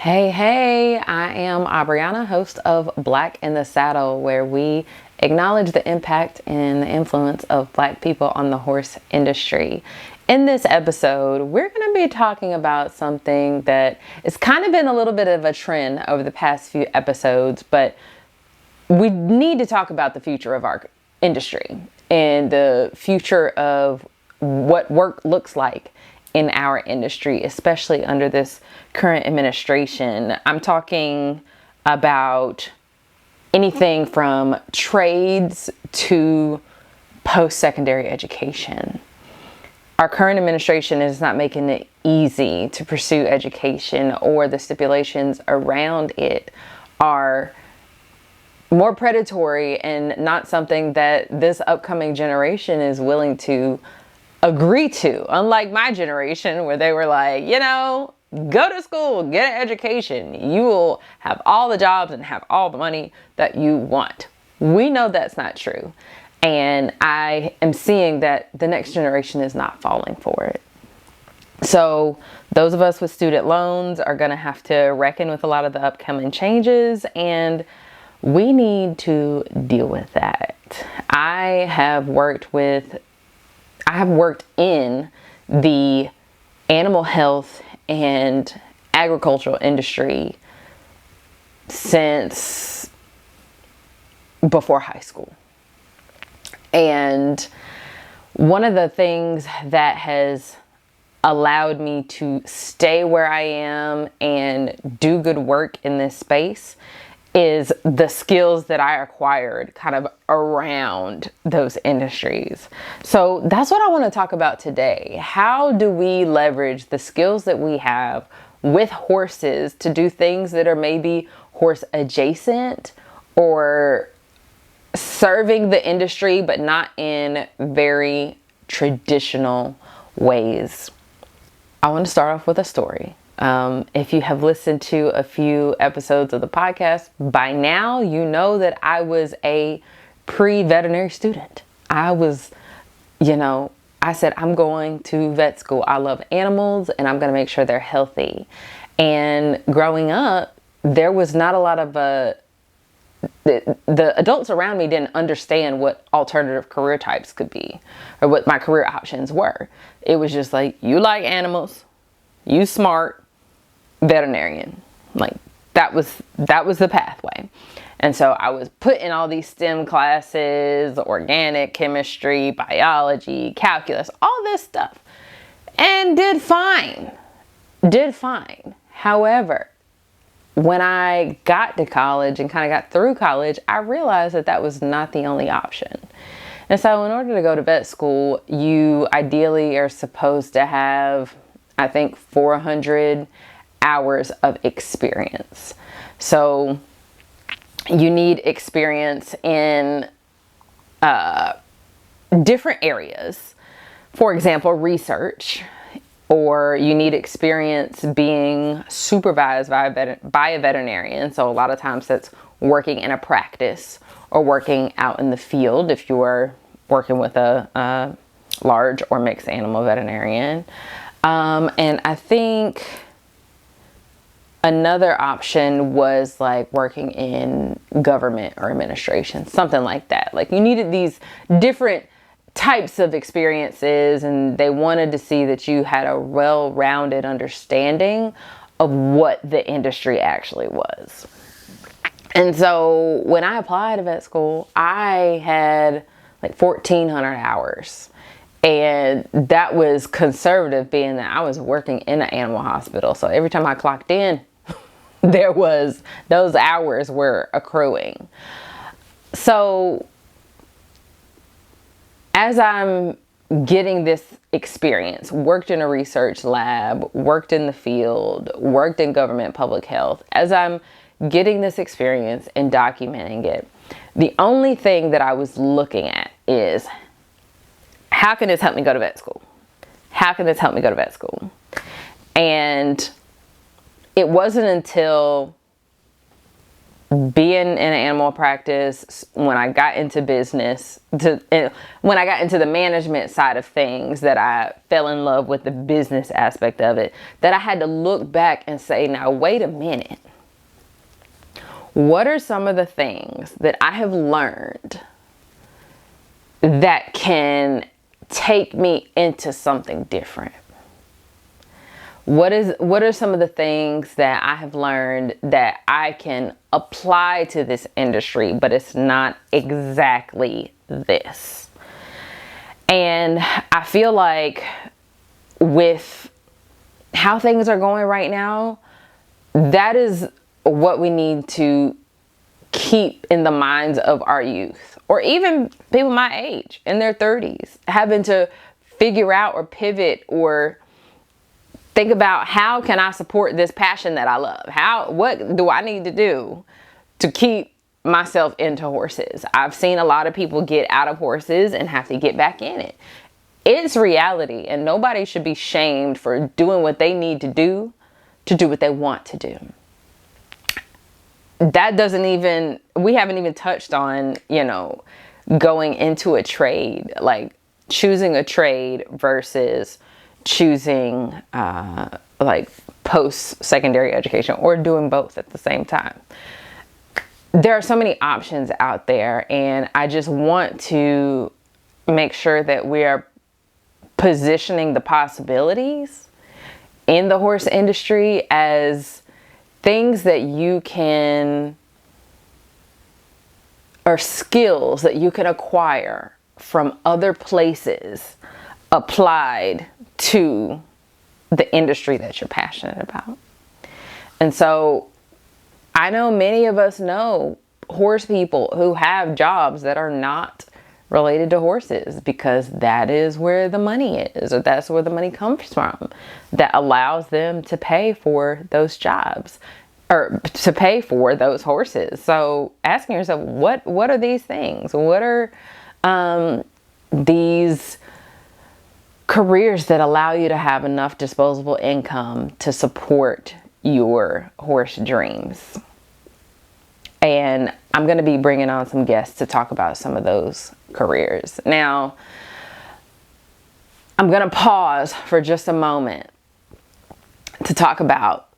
Hey, I am Abriana, host of Black in the Saddle, where we acknowledge the impact and the influence of Black people on the horse industry. In this episode, we're going to be talking about something that has kind of been a little bit of a trend over the past few episodes, but we need to talk about the future of our industry and the future of what work looks like in our industry, especially under this current administration. I'm talking about anything from trades to post-secondary education. Our current administration is not making it easy to pursue education, or the stipulations around it are more predatory and not something that this upcoming generation is willing to agree to. Unlike my generation, where they were like, go to school, get an education. You will have all the jobs and have all the money that you want. We know that's not true. And I am seeing that the next generation is not falling for it. So those of us with student loans are going to have to reckon with a lot of the upcoming changes, and we need to deal with that. I have worked in the animal health and agricultural industry since before high school. And one of the things that has allowed me to stay where I am and do good work in this space is the skills that I acquired kind of around those industries. So that's what I want to talk about today. How do we leverage the skills that we have with horses to do things that are maybe horse adjacent or serving the industry, but not in very traditional ways? I want to start off with a story. If you have listened to a few episodes of the podcast, by now you know that I was a pre-veterinary student. I said, I'm going to vet school. I love animals and I'm going to make sure they're healthy. And growing up, there was not a lot of, the adults around me didn't understand what alternative career types could be or what my career options were. It was just like, you like animals, you smart, veterinarian. Like that was the pathway. And so I was put in all these STEM classes, organic chemistry, biology, calculus, all this stuff, and did fine. However, when I got to college and kind of got through college, I realized that was not the only option. And so in order to go to vet school, you ideally are supposed to have, I think, 400 hours of experience. So you need experience in different areas. For example, research, or you need experience being supervised by a veterinarian. So a lot of times that's working in a practice or working out in the field if you are working with a large or mixed animal veterinarian. And I think another option was like working in government or administration, something like that. Like you needed these different types of experiences, and they wanted to see that you had a well-rounded understanding of what the industry actually was. And so when I applied to vet school, I had like 1,400 hours. And that was conservative, being that I was working in an animal hospital. So every time I clocked in, those hours were accruing. So as I'm getting this experience, worked in a research lab, worked in the field, worked in government public health, as I'm getting this experience and documenting it, the only thing that I was looking at is, how can this help me go to vet school? How can this help me go to vet school? And it wasn't until being in an animal practice, when I got into business, when I got into the management side of things, that I fell in love with the business aspect of it, that I had to look back and say, now, wait a minute. What are some of the things that I have learned that can take me into something different? What are some of the things that I have learned that I can apply to this industry, but it's not exactly this? And I feel like with how things are going right now, that is what we need to keep in the minds of our youth, or even people my age in their 30s, having to figure out or pivot or think about, how can I support this passion that I love? What do I need to do to keep myself into horses? I've seen a lot of people get out of horses and have to get back in it. It's reality, and nobody should be shamed for doing what they need to do what they want to do. We haven't even touched on, going into a trade, like choosing a trade versus choosing like post-secondary education, or doing both at the same time. There are so many options out there, and I just want to make sure that we are positioning the possibilities in the horse industry as things that you can, or skills that you can acquire from other places applied to the industry that you're passionate about. And so I know many of us know horse people who have jobs that are not related to horses, because that is where the money is, or that's where the money comes from, that allows them to pay for those jobs, or to pay for those horses. So asking yourself, what are these things? What are these careers that allow you to have enough disposable income to support your horse dreams? And I'm going to be bringing on some guests to talk about some of those careers. Now, I'm going to pause for just a moment to talk about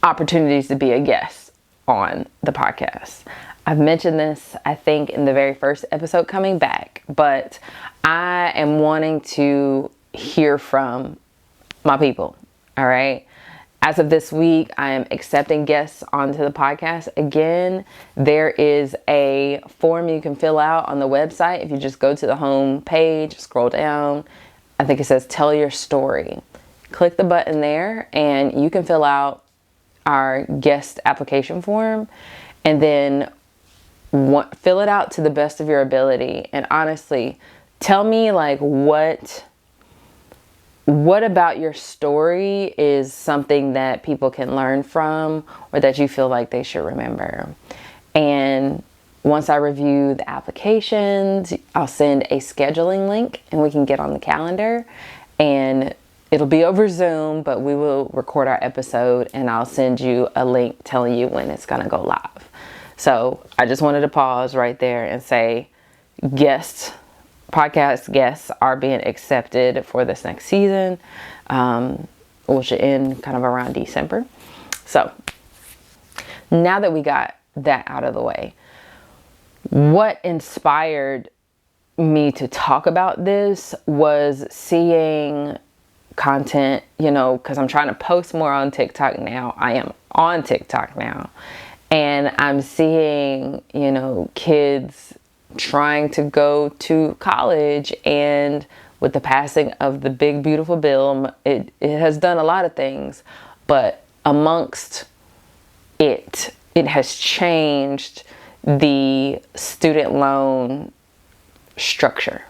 opportunities to be a guest on the podcast. I've mentioned this, I think, in the very first episode coming back, but I am wanting to hear from my people. All right. As of this week, I am accepting guests onto the podcast. Again, there is a form you can fill out on the website. If you just go to the home page, scroll down, I think it says tell your story. Click the button there and you can fill out our guest application form, and then fill it out to the best of your ability. And honestly, tell me like what about your story is something that people can learn from, or that you feel like they should remember. And once I review the applications, I'll send a scheduling link and we can get on the calendar, and it'll be over Zoom, but we will record our episode and I'll send you a link telling you when it's going to go live. So I just wanted to pause right there and say podcast guests are being accepted for this next season, which should end kind of around December. So now that we got that out of the way, what inspired me to talk about this was seeing content, because I'm trying to post more on TikTok now. I am on TikTok now, and I'm seeing, kids trying to go to college, and with the passing of the big beautiful bill, it has done a lot of things, but amongst it has changed the student loan structure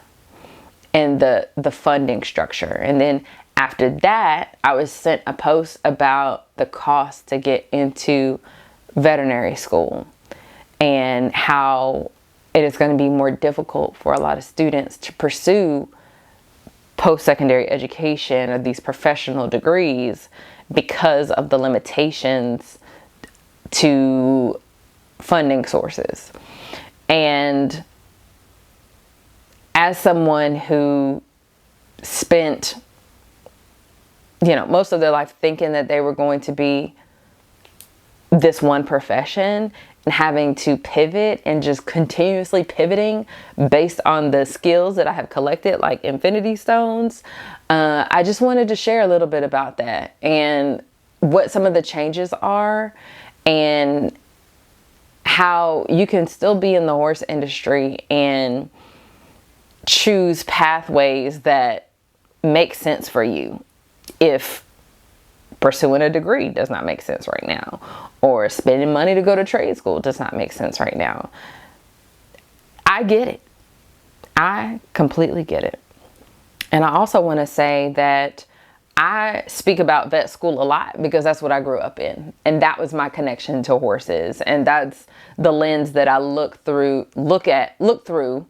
and the funding structure. And then after that, I was sent a post about the cost to get into veterinary school, and how it is going to be more difficult for a lot of students to pursue post-secondary education or these professional degrees because of the limitations to funding sources. And as someone who spent, most of their life thinking that they were going to be this one profession, and having to pivot and just continuously pivoting based on the skills that I have collected, like infinity stones, I just wanted to share a little bit about that and what some of the changes are, and how you can still be in the horse industry and choose pathways that make sense for you if pursuing a degree does not make sense right now, or spending money to go to trade school does not make sense right now. I get it. I completely get it. And I also want to say that I speak about vet school a lot because that's what I grew up in. And that was my connection to horses. And that's the lens that I look through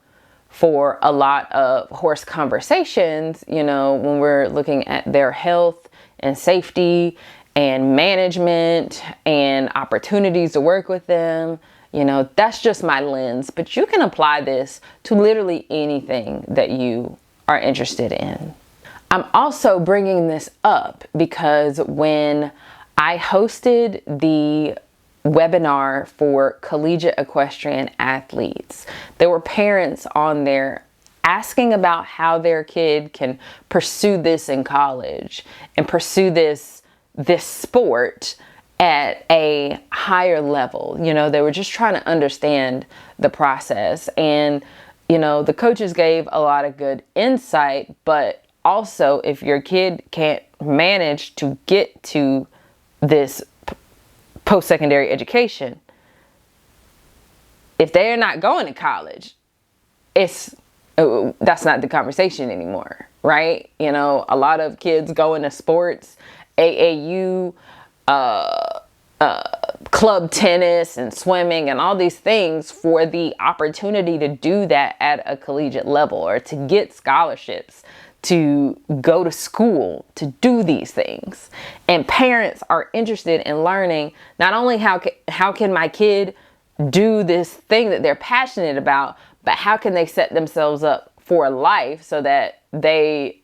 for a lot of horse conversations, when we're looking at their health and safety and management and opportunities to work with them. That's just my lens, but you can apply this to literally anything that you are interested in. I'm also bringing this up because when I hosted the webinar for collegiate equestrian athletes, there were parents on there asking about how their kid can pursue this in college and pursue this sport at a higher level. They were just trying to understand the process. And, the coaches gave a lot of good insight, but also if your kid can't manage to get to this post-secondary education, if they're not going to college, that's not the conversation anymore, right? A lot of kids go into sports, AAU, club tennis and swimming and all these things for the opportunity to do that at a collegiate level, or to get scholarships to go to school to do these things. And parents are interested in learning not only how can my kid do this thing that they're passionate about, but how can they set themselves up for life so that they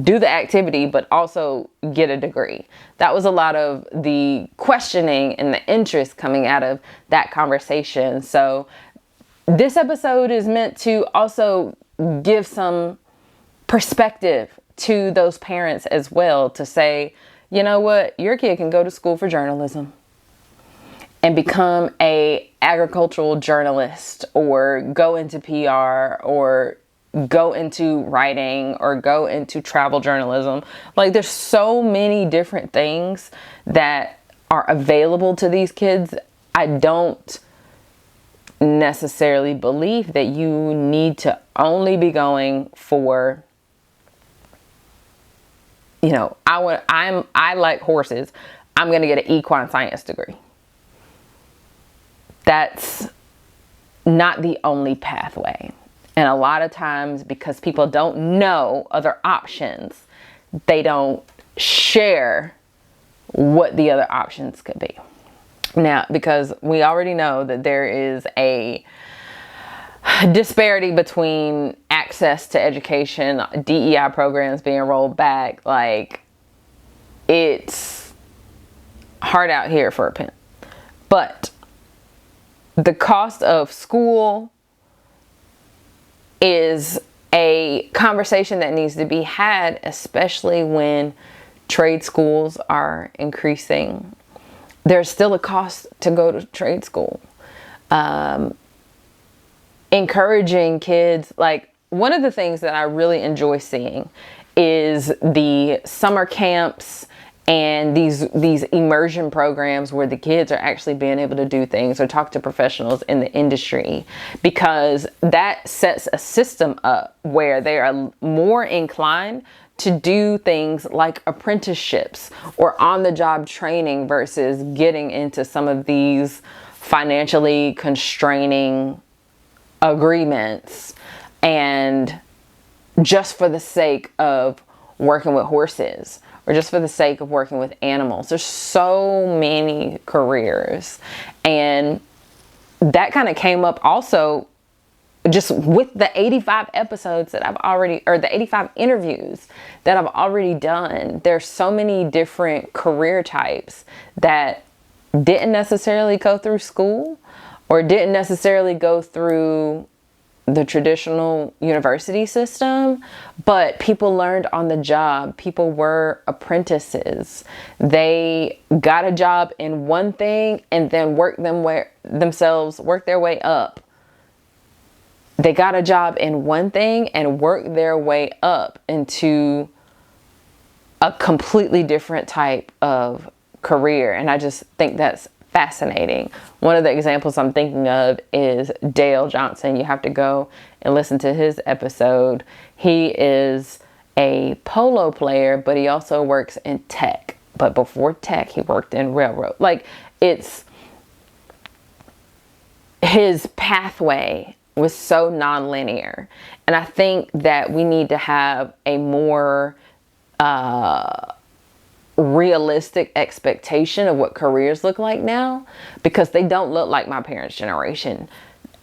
do the activity but also get a degree. That was a lot of the questioning and the interest coming out of that conversation. So this episode is meant to also give some perspective to those parents as well, to say, you know what, your kid can go to school for journalism and become a agricultural journalist, or go into PR, or go into writing, or go into travel journalism. Like, there's so many different things that are available to these kids. I don't necessarily believe that you need to only be going for, I like horses, I'm going to get an equine science degree. That's not the only pathway. And a lot of times, because people don't know other options, they don't share what the other options could be. Now, because we already know that there is a disparity between access to education, DEI programs being rolled back, like, it's hard out here for a pimp. But the cost of school is a conversation that needs to be had, especially when trade schools are increasing. There's still a cost to go to trade school. Encouraging kids, like, one of the things that I really enjoy seeing is the summer camps and these immersion programs where the kids are actually being able to do things or talk to professionals in the industry, because that sets a system up where they are more inclined to do things like apprenticeships or on-the-job training versus getting into some of these financially constraining agreements, and just for the sake of working with horses, or just for the sake of working with animals. There's so many careers, and that kind of came up also just with the 85 episodes that I've already, or the 85 interviews that I've already done. There's so many different career types that didn't necessarily go through school or didn't necessarily go through the traditional university system, but people learned on the job. People were apprentices. They got a job in one thing and then worked their way up. They got a job in one thing and worked their way up into a completely different type of career. And I just think that's fascinating. One of the examples I'm thinking of is Dale Johnson. You have to go and listen to his episode. He is a polo player, but he also works in tech. But before tech, he worked in railroad. Like, it's his pathway was so non-linear. And I think that we need to have a more realistic expectation of what careers look like now, because they don't look like my parents' generation.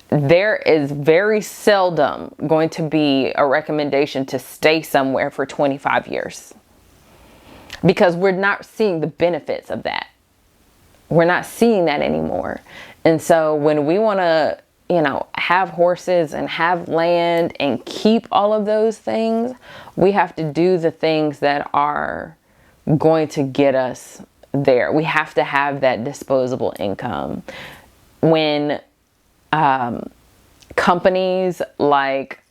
There is very seldom going to be a recommendation to stay somewhere for 25 years because we're not seeing the benefits of that. We're not seeing that anymore. And so when we want to, have horses and have land and keep all of those things, we have to do the things that are going to get us there. We have to have that disposable income. When companies like,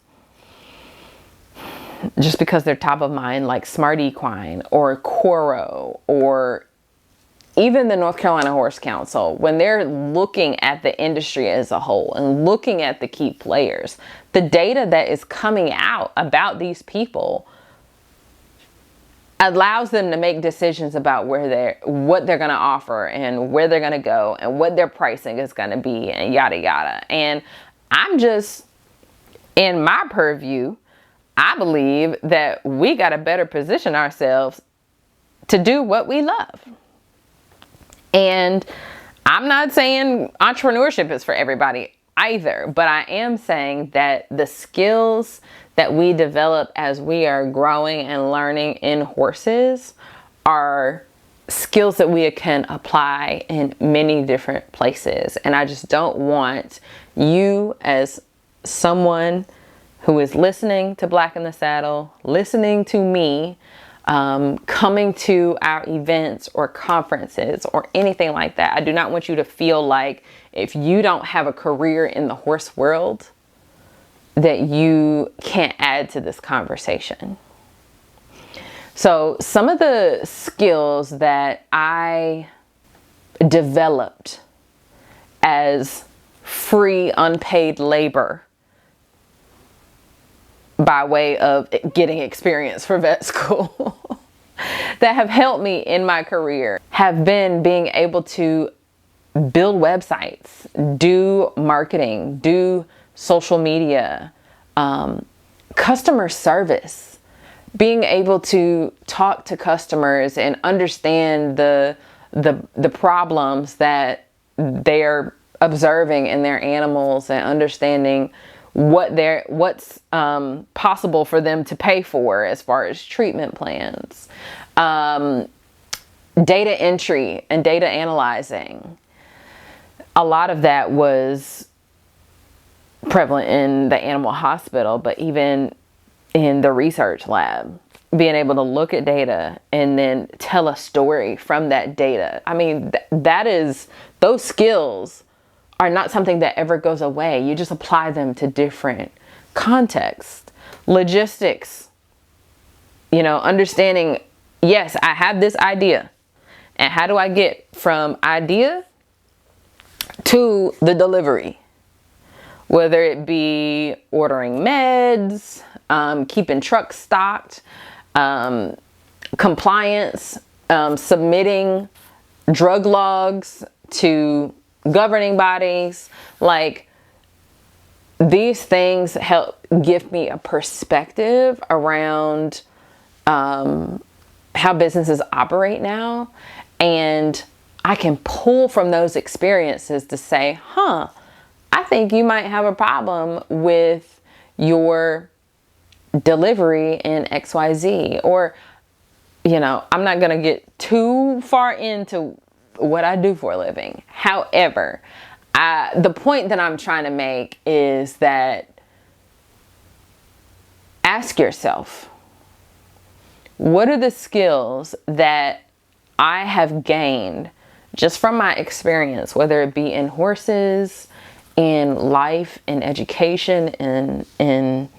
just because they're top of mind, like Smart Equine or Coro or even the North Carolina Horse Council, when they're looking at the industry as a whole and looking at the key players, the data that is coming out about these people allows them to make decisions about what they're going to offer and where they're going to go and what their pricing is going to be and yada yada. And I'm just, in my purview, I believe that we got to better position ourselves to do what we love. And I'm not saying entrepreneurship is for everybody either, but I am saying that the skills that we develop as we are growing and learning in horses are skills that we can apply in many different places. And I just don't want you, as someone who is listening to Black in the Saddle, listening to me, coming to our events or conferences or anything like that, I do not want you to feel like if you don't have a career in the horse world, that you can't add to this conversation. So some of the skills that I developed as free unpaid labor by way of getting experience for vet school that have helped me in my career have been being able to build websites, do marketing, do social media, customer service, being able to talk to customers and understand the problems that they're observing in their animals and understanding what's possible for them to pay for as far as treatment plans, data entry and data analyzing. A lot of that was prevalent in the animal hospital, but even in the research lab, being able to look at data and then tell a story from that data. I mean, those skills are not something that ever goes away. You just apply them to different contexts. Logistics, understanding, yes, I have this idea. And how do I get from idea to the delivery? Whether it be ordering meds, keeping trucks stocked, compliance, submitting drug logs to governing bodies. Like, these things help give me a perspective around how businesses operate now. And I can pull from those experiences to say, think you might have a problem with your delivery in XYZ. Or, you know, I'm not going to get too far into what I do for a living. However, the point that I'm trying to make is that ask yourself, what are the skills that I have gained just from my experience, whether it be in horses, in life, in education, in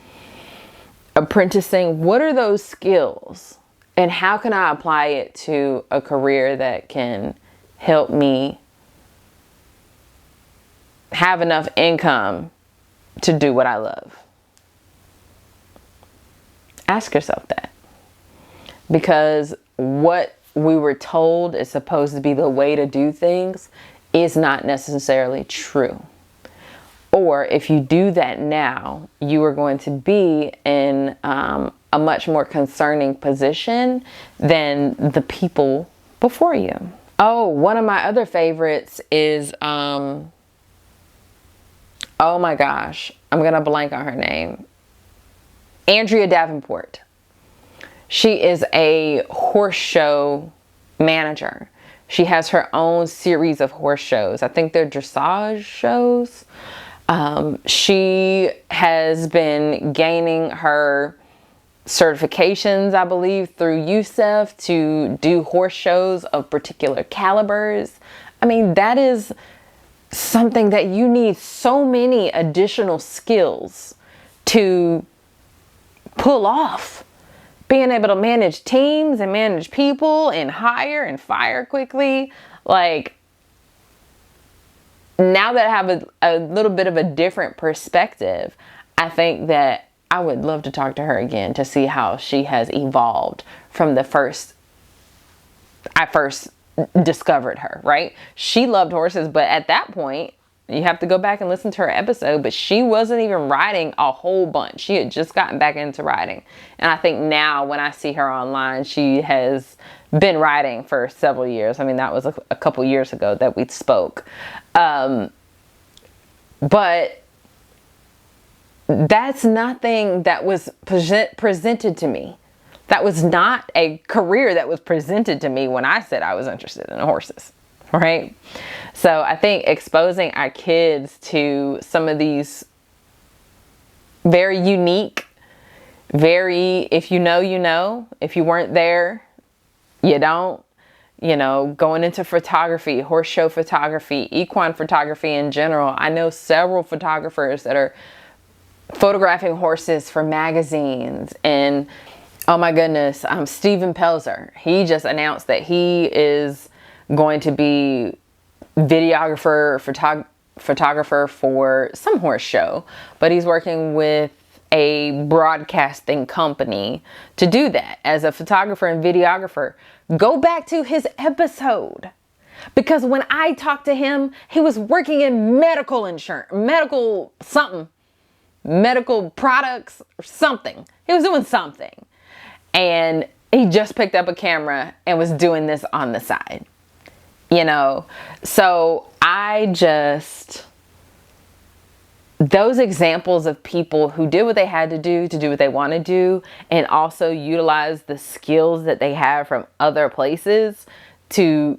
apprenticing? What are those skills? And how can I apply it to a career that can help me have enough income to do what I love? Ask yourself that. Because what we were told is supposed to be the way to do things is not necessarily true. Or if you do that now, you are going to be in a much more concerning position than the people before you. Oh, one of my other favorites is, oh my gosh, I'm going to blank on her name. Andrea Davenport. She is a horse show manager. She has her own series of horse shows. I think they're dressage shows. She has been gaining her certifications, I believe, through USEF to do horse shows of particular calibers. I mean, that is something that you need so many additional skills to pull off. Being able to manage teams and manage people and hire and fire quickly. Like, now that I have a little bit of a different perspective, I think that I would love to talk to her again to see how she has evolved from I first discovered her, right? She loved horses, but at that point, you have to go back and listen to her episode, but she wasn't even riding a whole bunch. She had just gotten back into riding. And I think now when I see her online, she has been riding for several years. I mean, that was a couple years ago that we spoke. But that's nothing that was presented to me. That was not a career that was presented to me when I said I was interested in horses. Right? So I think exposing our kids to some of these very unique, if you know, you know, if you weren't there, you don't, you know, going into photography, horse show photography, equine photography in general. I know several photographers that are photographing horses for magazines. And oh my goodness, Steven Pelzer, he just announced that he is going to be videographer, photographer for some horse show, but he's working with a broadcasting company to do that as a photographer and videographer. Go back to his episode, because when I talked to him, he was working in medical insurance, medical products or something. He was doing something, and he just picked up a camera and was doing this on the side. You know, so those examples of people who did what they had to do what they want to do, and also utilize the skills that they have from other places to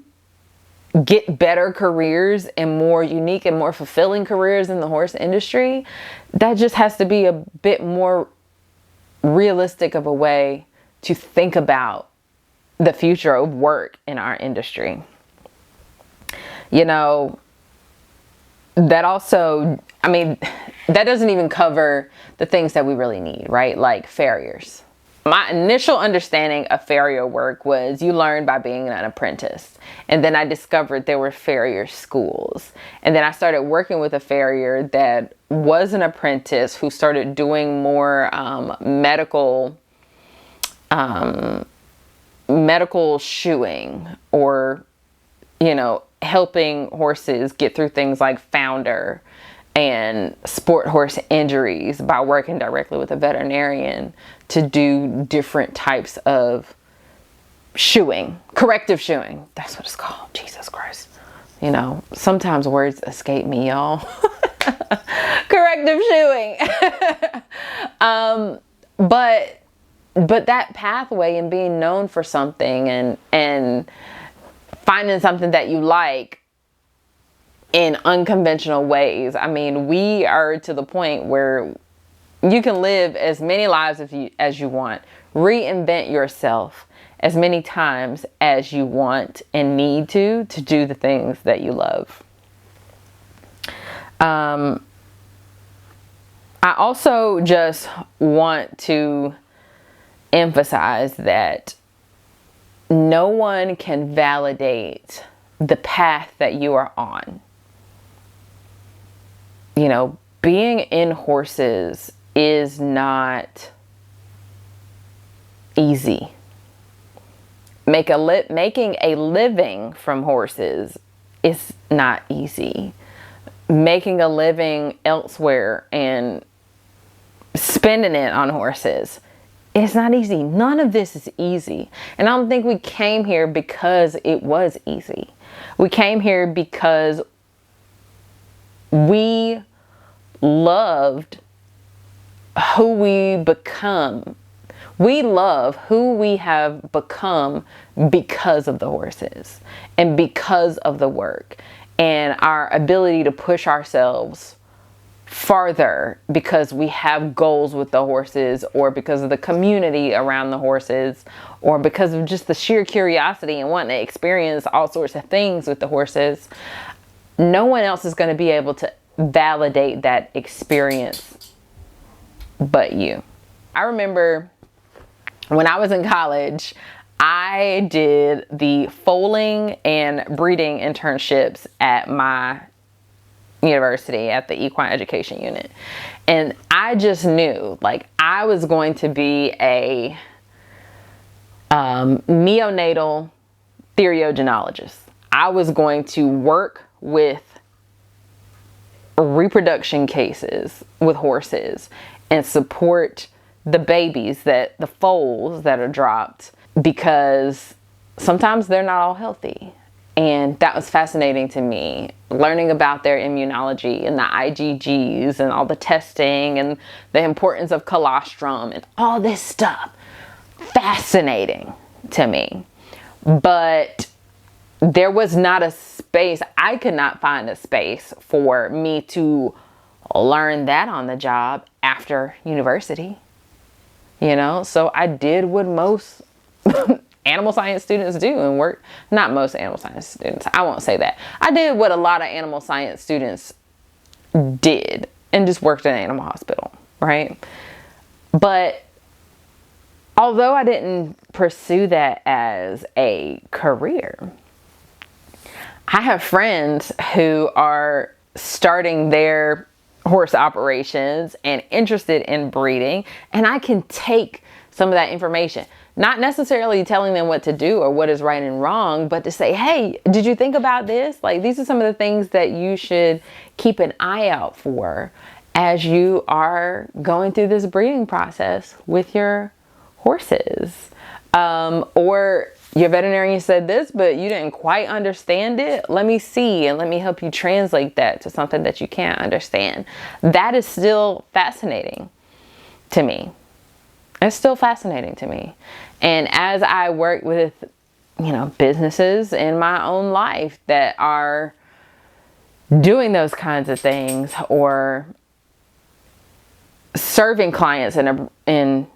get better careers and more unique and more fulfilling careers in the horse industry, that just has to be a bit more realistic of a way to think about the future of work in our industry. You know, that also, I mean, that doesn't even cover the things that we really need, right? Like farriers. My initial understanding of farrier work was you learn by being an apprentice. And then I discovered there were farrier schools. And then I started working with a farrier that was an apprentice who started doing more medical shoeing, or, you know, helping horses get through things like founder and sport horse injuries by working directly with a veterinarian to do different types of shoeing, corrective shoeing. That's what it's called. Jesus Christ. You know, sometimes words escape me, y'all. corrective shoeing. But that pathway and being known for something and finding something that you like in unconventional ways. I mean, we are to the point where you can live as many lives as you want. Reinvent yourself as many times as you want and need to do the things that you love. I also just want to emphasize that no one can validate the path that you are on. You know, being in horses is not easy. Making a living from horses is not easy. Making a living elsewhere and spending it on horses, it's not easy. None of this is easy. And I don't think we came here because it was easy. We came here because we loved who we become. We love who we have become because of the horses and because of the work and our ability to push ourselves farther because we have goals with the horses, or because of the community around the horses, or because of just the sheer curiosity and wanting to experience all sorts of things with the horses. No one else is going to be able to validate that experience but you. I remember when I was in college, I did the foaling and breeding internships at my university at the equine education unit. And I just knew, like, I was going to be a neonatal theriogenologist. I was going to work with reproduction cases with horses and support the babies, the foals that are dropped, because sometimes they're not all healthy. And that was fascinating to me, learning about their immunology and the IgGs and all the testing and the importance of colostrum and all this stuff. Fascinating to me. But there was not a space, I could not find a space for me to learn that on the job after university. You know, so I did what most animal science students do and work. Not most animal science students, I won't say that. I did what a lot of animal science students did and just worked in an animal hospital, right? But although I didn't pursue that as a career, I have friends who are starting their horse operations and interested in breeding, and I can take some of that information, not necessarily telling them what to do or what is right and wrong, but to say, hey, did you think about this? Like, these are some of the things that you should keep an eye out for as you are going through this breeding process with your horses. Or your veterinarian said this, but you didn't quite understand it. Let me see and let me help you translate that to something that you can't understand. That is still fascinating to me. It's still fascinating to me. And as I work with, you know, businesses in my own life that are doing those kinds of things, or serving clients in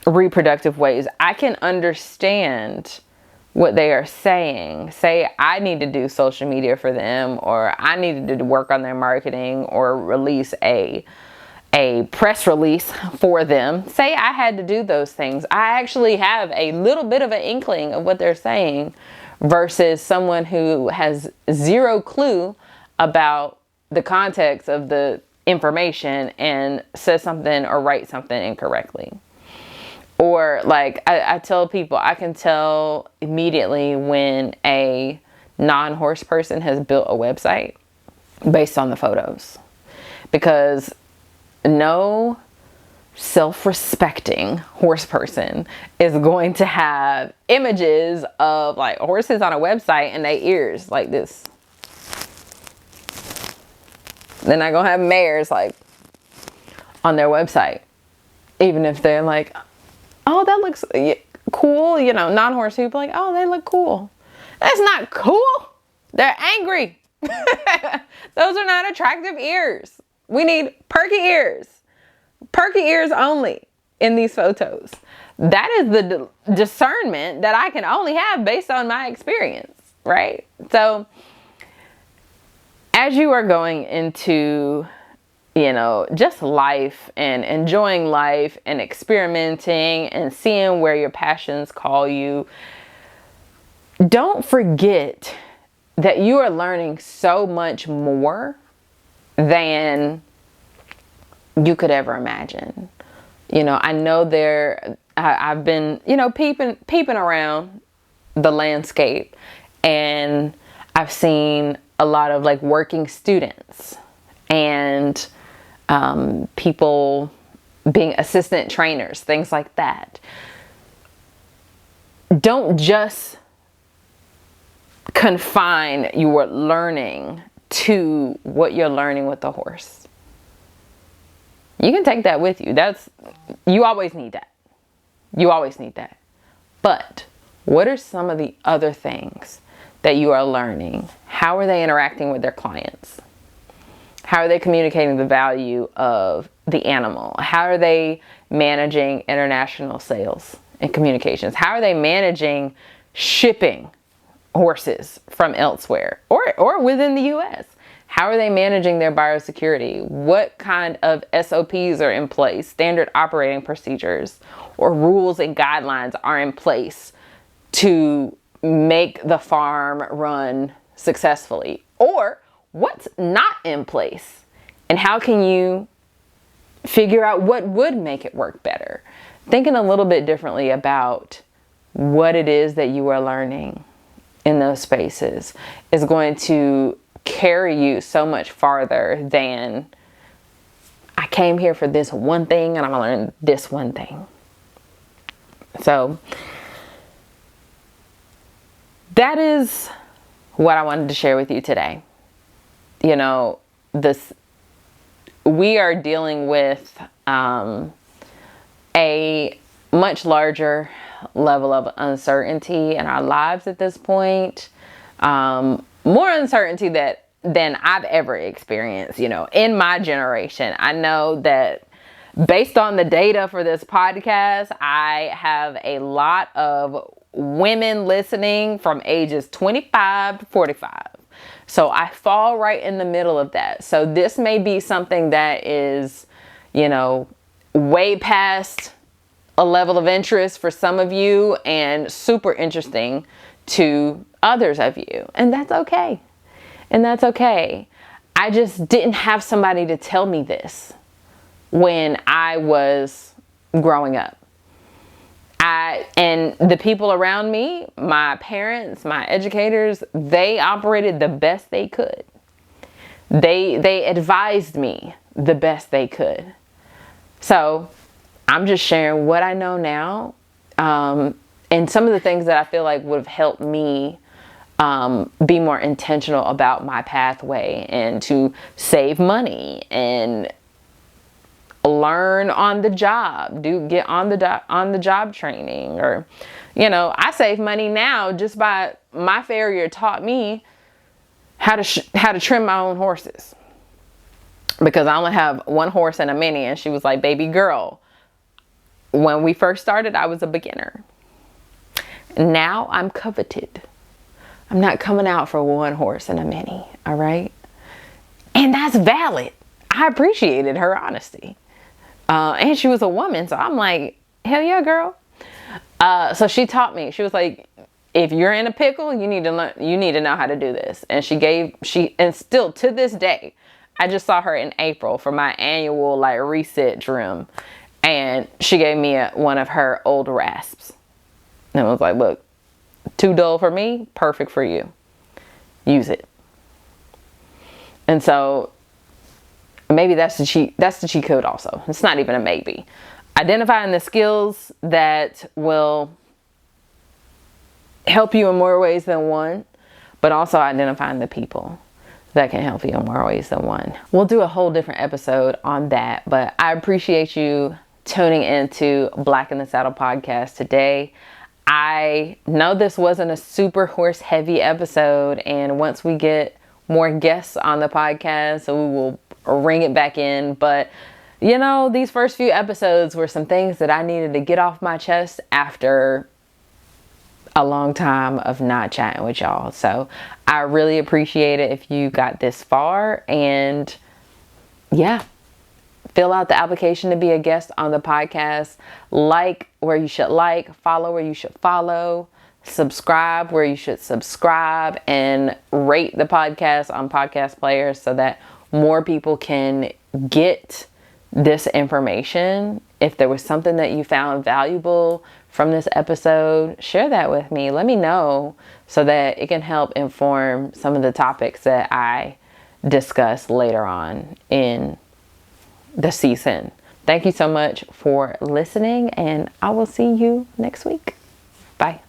reproductive ways, I can understand what they are saying. Say I need to do social media for them, or I needed to work on their marketing or release a press release for them. Say I had to do those things. I actually have a little bit of an inkling of what they're saying versus someone who has zero clue about the context of the information and says something or writes something incorrectly. Or like I tell people, I can tell immediately when a non-horse person has built a website based on the photos, because no self-respecting horse person is going to have images of like horses on a website and their ears like this. They're not gonna have mares like on their website, even if they're like, oh, that looks cool, you know, non-horse people like, oh, they look cool. That's not cool. They're angry. Those are not attractive ears. We need perky ears. Perky ears only in these photos. That is the discernment that I can only have based on my experience, right? So as you are going into, you know, just life and enjoying life and experimenting and seeing where your passions call you, don't forget that you are learning so much more than you could ever imagine. You know, I know I've been, you know, peeping around the landscape, and I've seen a lot of like working students and people being assistant trainers, things like that. Don't just confine your learning to what you're learning with the horse. You can take that with you. You always need that. You always need that. But what are some of the other things that you are learning? How are they interacting with their clients? How are they communicating the value of the animal? How are they managing international sales and communications? How are they managing shipping horses from elsewhere or within the US? How are they managing their biosecurity? What kind of SOPs are in place, standard operating procedures or rules and guidelines are in place to make the farm run successfully? Or what's not in place? And how can you figure out what would make it work better? Thinking a little bit differently about what it is that you are learning in those spaces is going to carry you so much farther than I came here for this one thing and I'm gonna learn this one thing. So that is what I wanted to share with you today. You know, we are dealing with a much larger level of uncertainty in our lives at this point. More uncertainty than I've ever experienced, you know, in my generation. I know that based on the data for this podcast, I have a lot of women listening from ages 25 to 45. So I fall right in the middle of that. So this may be something that is, you know, way past a level of interest for some of you and super interesting to others of you. And that's okay. And that's okay. I just didn't have somebody to tell me this when I was growing up. And the people around me, my parents, my educators, they operated the best they could. They advised me the best they could. So I'm just sharing what I know now, and some of the things that I feel like would have helped me be more intentional about my pathway and to save money and learn on the job, get on the job training. Or, you know, I save money now just by my farrier taught me how to trim my own horses, because I only have one horse and a mini, and she was like, baby girl, when we first started, I was a beginner. Now I'm coveted. I'm not coming out for one horse and a mini. All right. And that's valid. I appreciated her honesty. And she was a woman. So I'm like, hell yeah, girl. So she taught me. She was like, if you're in a pickle, you need to learn, you need to know how to do this. And and still to this day, I just saw her in April for my annual like reset trim. And she gave me one of her old rasps. And I was like, look, too dull for me, perfect for you. Use it. And so maybe that's the cheat code also. It's not even a maybe. Identifying the skills that will help you in more ways than one, but also identifying the people that can help you in more ways than one. We'll do a whole different episode on that, but I appreciate you tuning into Black in the Saddle podcast today. I know this wasn't a super horse heavy episode, and once we get more guests on the podcast, so we will ring it back in. But you know, these first few episodes were some things that I needed to get off my chest after a long time of not chatting with y'all. So I really appreciate it if you got this far. And yeah, fill out the application to be a guest on the podcast. Like where you should like, follow where you should follow, subscribe where you should subscribe, and rate the podcast on podcast players so that more people can get this information. If there was something that you found valuable from this episode, share that with me. Let me know so that it can help inform some of the topics that I discuss later on in the season. Thank you so much for listening, and I will see you next week. Bye.